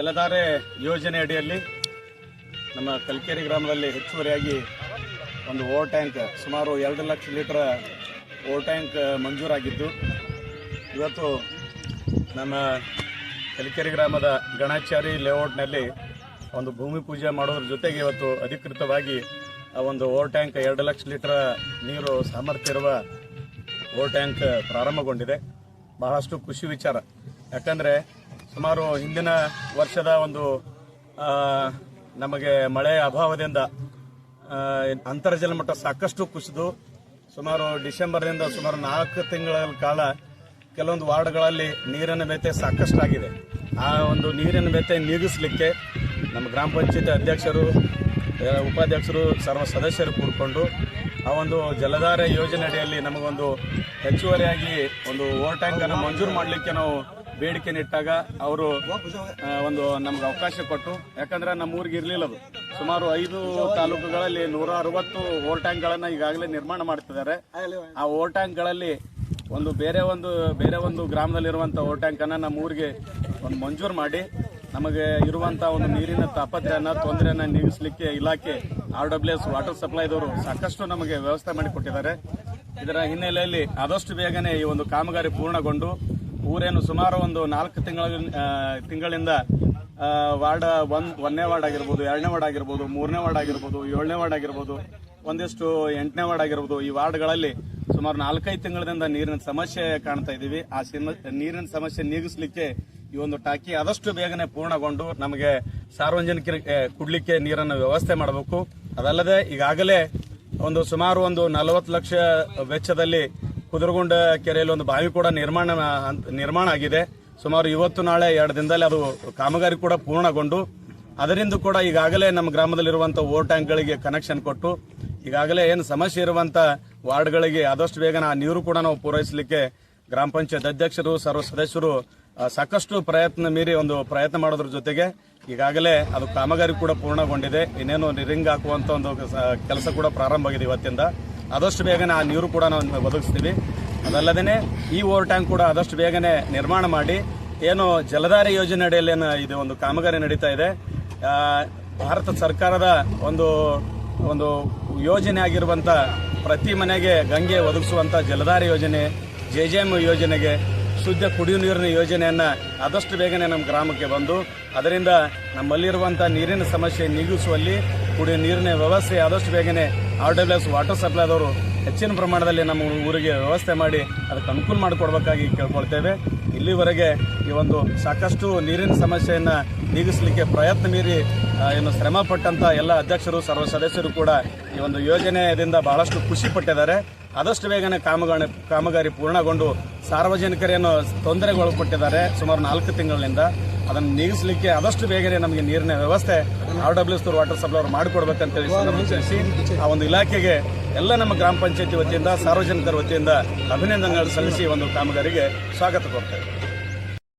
ಜಲಧಾರೆ ಯೋಜನೆ ಅಡಿಯಲ್ಲಿ ನಮ್ಮ ಕಲ್ಕೇರಿ ಗ್ರಾಮದಲ್ಲಿ ಹೆಚ್ಚುವರಿಯಾಗಿ ಒಂದು ಓವರ್ ಟ್ಯಾಂಕ್ ಸುಮಾರು 2 ಲಕ್ಷ ಲೀಟರ್ ಓವರ್ ಟ್ಯಾಂಕ್ ಮಂಜೂರಾಗಿದ್ದು ಇವತ್ತು ನಮ್ಮ ಕಲ್ಕೇರಿ ಗ್ರಾಮದ ಗಣಾಚಾರಿ ಲೇಔಟ್ನಲ್ಲಿ ಒಂದು ಭೂಮಿ ಪೂಜೆ ಮಾಡೋದ್ರ ಜೊತೆಗೆ ಇವತ್ತು ಅಧಿಕೃತವಾಗಿ ಆ ಒಂದು ಓವರ್ ಟ್ಯಾಂಕ್ 2 ಲಕ್ಷ ಲೀಟರ್ ನೀರು ಸಾಮರ್ಥ್ಯ ಇರುವ ಓವರ್ ಟ್ಯಾಂಕ್ ಪ್ರಾರಂಭಗೊಂಡಿದೆ. ಬಹಳಷ್ಟು ಖುಷಿ ವಿಚಾರ. ಯಾಕಂದರೆ ಸುಮಾರು ಹಿಂದಿನ ವರ್ಷದ ಒಂದು ನಮಗೆ ಮಳೆ ಅಭಾವದಿಂದ ಅಂತರ್ಜಲ ಮಟ್ಟ ಸಾಕಷ್ಟು ಕುಸಿದು ಸುಮಾರು ಡಿಸೆಂಬರ್ನಿಂದ ಸುಮಾರು 4 ತಿಂಗಳ ಕಾಲ ಕೆಲವೊಂದು ವಾರ್ಡ್ಗಳಲ್ಲಿ ನೀರಿನ ವ್ಯತ್ಯಯ ಸಾಕಷ್ಟು ಆಗಿದೆ. ಆ ಒಂದು ನೀರಿನ ವ್ಯತ್ಯಯ ನೀಗಿಸಲಿಕ್ಕೆ ನಮ್ಮ ಗ್ರಾಮ ಪಂಚಾಯತ್ ಅಧ್ಯಕ್ಷರು, ಉಪಾಧ್ಯಕ್ಷರು, ಸರ್ವ ಸದಸ್ಯರು ಕೂಡಿಕೊಂಡು ಆ ಒಂದು ಜಲಧಾರೆ ಯೋಜನೆ ಅಡಿಯಲ್ಲಿ ನಮಗೊಂದು ಹೆಚ್ಚುವರಿಯಾಗಿ ಒಂದು ಓವರ್ ಟ್ಯಾಂಕನ್ನು ಮಂಜೂರು ಮಾಡಲಿಕ್ಕೆ ನಾವು ಬೇಡಿಕೆ ನಿಟ್ಟಾಗ ಅವರು ಒಂದು ನಮ್ಗೆ ಅವಕಾಶ ಕೊಟ್ಟು, ಯಾಕಂದ್ರೆ ನಮ್ಮ ಊರಿಗೆ ಇರಲಿಲ್ಲ ಅದು. ಸುಮಾರು 5 ತಾಲೂಕುಗಳಲ್ಲಿ 160 ಓವರ್ ಟ್ಯಾಂಕ್ಗಳನ್ನು ಈಗಾಗಲೇ ನಿರ್ಮಾಣ ಮಾಡ್ತಿದ್ದಾರೆ. ಆ ಓವರ್ ಟ್ಯಾಂಕ್ಗಳಲ್ಲಿ ಬೇರೆ ಒಂದು ಗ್ರಾಮದಲ್ಲಿರುವಂಥ ಓವರ್ ಟ್ಯಾಂಕನ್ನು ನಮ್ಮ ಊರಿಗೆ ಒಂದು ಮಂಜೂರು ಮಾಡಿ ನಮಗೆ ಇರುವಂಥ ಒಂದು ನೀರಿನ ತಾಪತ್ರೆಯನ್ನು ತೊಂದರೆಯನ್ನು ನೀಗಿಸಲಿಕ್ಕೆ ಇಲಾಖೆ RWS ವಾಟರ್ ಸಪ್ಲೈದವರು ಸಾಕಷ್ಟು ನಮಗೆ ವ್ಯವಸ್ಥೆ ಮಾಡಿಕೊಟ್ಟಿದ್ದಾರೆ. ಇದರ ಹಿನ್ನೆಲೆಯಲ್ಲಿ ಆದಷ್ಟು ಬೇಗನೆ ಈ ಒಂದು ಕಾಮಗಾರಿ ಪೂರ್ಣಗೊಂಡು ಊರೇನು ಸುಮಾರು ಒಂದು 4 ತಿಂಗಳಿಂದ ವಾರ್ಡ್ 1ನೇ ವಾರ್ಡ್ ಆಗಿರ್ಬೋದು, 2ನೇ ವಾರ್ಡ್ ಆಗಿರ್ಬೋದು, 3ನೇ ವಾರ್ಡ್ ಆಗಿರ್ಬೋದು, 7ನೇ ವಾರ್ಡ್ ಆಗಿರ್ಬೋದು, ಒಂದಿಷ್ಟು 8ನೇ ವಾರ್ಡ್ ಆಗಿರ್ಬೋದು, ಈ ವಾರ್ಡ್ಗಳಲ್ಲಿ ಸುಮಾರು 4-5 ತಿಂಗಳಿಂದ ನೀರಿನ ಸಮಸ್ಯೆ ಕಾಣ್ತಾ ಇದ್ದೀವಿ. ಆ ನೀರಿನ ಸಮಸ್ಯೆ ನೀಗಿಸಲಿಕ್ಕೆ ಈ ಒಂದು ಟಾಕಿ ಆದಷ್ಟು ಬೇಗನೆ ಪೂರ್ಣಗೊಂಡು ನಮಗೆ ಸಾರ್ವಜನಿಕರಿಗೆ ಕುಡ್ಲಿಕ್ಕೆ ನೀರನ್ನು ವ್ಯವಸ್ಥೆ ಮಾಡಬೇಕು. ಅದಲ್ಲದೆ ಈಗಾಗಲೇ ಸುಮಾರು 40 ಲಕ್ಷ ವೆಚ್ಚದಲ್ಲಿ ಕುದುರಗುಂಡ ಕೆರೆಯಲ್ಲಿ ಒಂದು ಬಾವಿ ಕೂಡ ನಿರ್ಮಾಣ ಆಗಿದೆ. ಸುಮಾರು ಇವತ್ತು ನಾಳೆ 2 ದಿನದಲ್ಲಿ ಅದು ಕಾಮಗಾರಿ ಕೂಡ ಪೂರ್ಣಗೊಂಡು ಅದರಿಂದ ಕೂಡ ಈಗಾಗಲೇ ನಮ್ಮ ಗ್ರಾಮದಲ್ಲಿರುವಂಥ ಓವರ್ ಟ್ಯಾಂಕ್ಗಳಿಗೆ ಕನೆಕ್ಷನ್ ಕೊಟ್ಟು ಈಗಾಗಲೇ ಏನು ಸಮಸ್ಯೆ ಇರುವಂಥ ವಾರ್ಡ್ಗಳಿಗೆ ಆದಷ್ಟು ಬೇಗನೆ ಆ ನೀರು ಕೂಡ ನಾವು ಪೂರೈಸಲಿಕ್ಕೆ ಗ್ರಾಮ ಪಂಚಾಯತ್ ಅಧ್ಯಕ್ಷರು, ಸರ್ವ ಸದಸ್ಯರು ಸಾಕಷ್ಟು ಪ್ರಯತ್ನ ಮಾಡೋದ್ರ ಜೊತೆಗೆ ಈಗಾಗಲೇ ಅದು ಕಾಮಗಾರಿ ಕೂಡ ಪೂರ್ಣಗೊಂಡಿದೆ. ಇನ್ನೇನು ರಿಂಗ್ ಹಾಕುವಂತ ಒಂದು ಕೆಲಸ ಕೂಡ ಪ್ರಾರಂಭ ಆಗಿದೆ ಇವತ್ತಿಂದ. ಆದಷ್ಟು ಬೇಗನೆ ಆ ನೀರು ಕೂಡ ನಾವು ಒದಗಿಸ್ತೀವಿ. ಅದಲ್ಲದೇ ಈ ಓವರ್ ಟ್ಯಾಂಕ್ ಕೂಡ ಆದಷ್ಟು ಬೇಗನೆ ನಿರ್ಮಾಣ ಮಾಡಿ ಏನು ಜಲಧಾರೆ ಯೋಜನೆ ಅಡಿಯಲ್ಲಿ ಇದು ಒಂದು ಕಾಮಗಾರಿ ನಡೀತಾ ಇದೆ. ಭಾರತ ಸರ್ಕಾರದ ಒಂದು ಯೋಜನೆ ಆಗಿರುವಂತ ಪ್ರತಿ ಮನೆಗೆ ಗಂಗೆ ಒದಗಿಸುವಂತ ಜಲಧಾರೆ ಯೋಜನೆ, JJM ಯೋಜನೆಗೆ ಶುದ್ಧ ಕುಡಿಯುವ ನೀರಿನ ಯೋಜನೆಯನ್ನ ಆದಷ್ಟು ಬೇಗನೆ ನಮ್ಮ ಗ್ರಾಮಕ್ಕೆ ಬಂದು ಅದರಿಂದ ನಮ್ಮಲ್ಲಿರುವಂಥ ನೀರಿನ ಸಮಸ್ಯೆ ನೀಗಿಸುವಲ್ಲಿ ಕುಡಿಯುವ ನೀರಿನ ವ್ಯವಸ್ಥೆ ಆದಷ್ಟು ಬೇಗನೆ RWS ವಾಟರ್ ಸಪ್ಲೈದವರು ಹೆಚ್ಚಿನ ಪ್ರಮಾಣದಲ್ಲಿ ನಮ್ಮ ಊರಿಗೆ ವ್ಯವಸ್ಥೆ ಮಾಡಿ ಅದಕ್ಕೆ ಅನುಕೂಲ ಮಾಡಿಕೊಡ್ಬೇಕಾಗಿ ಕೇಳ್ಕೊಳ್ತೇವೆ. ಇಲ್ಲಿವರೆಗೆ ಈ ಒಂದು ಸಾಕಷ್ಟು ನೀರಿನ ಸಮಸ್ಯೆಯನ್ನು ನೀಗಿಸಲಿಕ್ಕೆ ಪ್ರಯತ್ನ ಮೀರಿ ಏನು ಶ್ರಮ ಪಟ್ಟಂತ ಎಲ್ಲ ಅಧ್ಯಕ್ಷರು, ಸರ್ವ ಸದಸ್ಯರು ಕೂಡ ಈ ಒಂದು ಯೋಜನೆಯಿಂದ ಬಹಳಷ್ಟು ಖುಷಿ ಪಟ್ಟಿದ್ದಾರೆ. ಆದಷ್ಟು ಬೇಗನೆ ಕಾಮಗಾರಿ ಪೂರ್ಣಗೊಂಡು ಸಾರ್ವಜನಿಕರೇನು ತೊಂದರೆಗೊಳಪಟ್ಟಿದ್ದಾರೆ ಸುಮಾರು 4 ತಿಂಗಳಿನಿಂದ ಅದನ್ನು ನೀಗಿಸಲಿಕ್ಕೆ ಆದಷ್ಟು ಬೇಗನೆ ನಮಗೆ ನೀರಿನ ವ್ಯವಸ್ಥೆ RWS ವಾಟರ್ ಸಪ್ಲೈ ಅವರು ಮಾಡಿಕೊಡ್ಬೇಕಂತ ತಿಳಿಸಿ ಆ ಒಂದು ಇಲಾಖೆಗೆ ಎಲ್ಲ ನಮ್ಮ ಗ್ರಾಮ ಪಂಚಾಯತಿ ವತಿಯಿಂದ, ಸಾರ್ವಜನಿಕರ ವತಿಯಿಂದ ಅಭಿನಂದನೆಗಳು ಸಲ್ಲಿಸಿ ಒಂದು ಕಾಮಗಾರಿಗೆ ಸ್ವಾಗತ ಕೋರ್ತೇವೆ.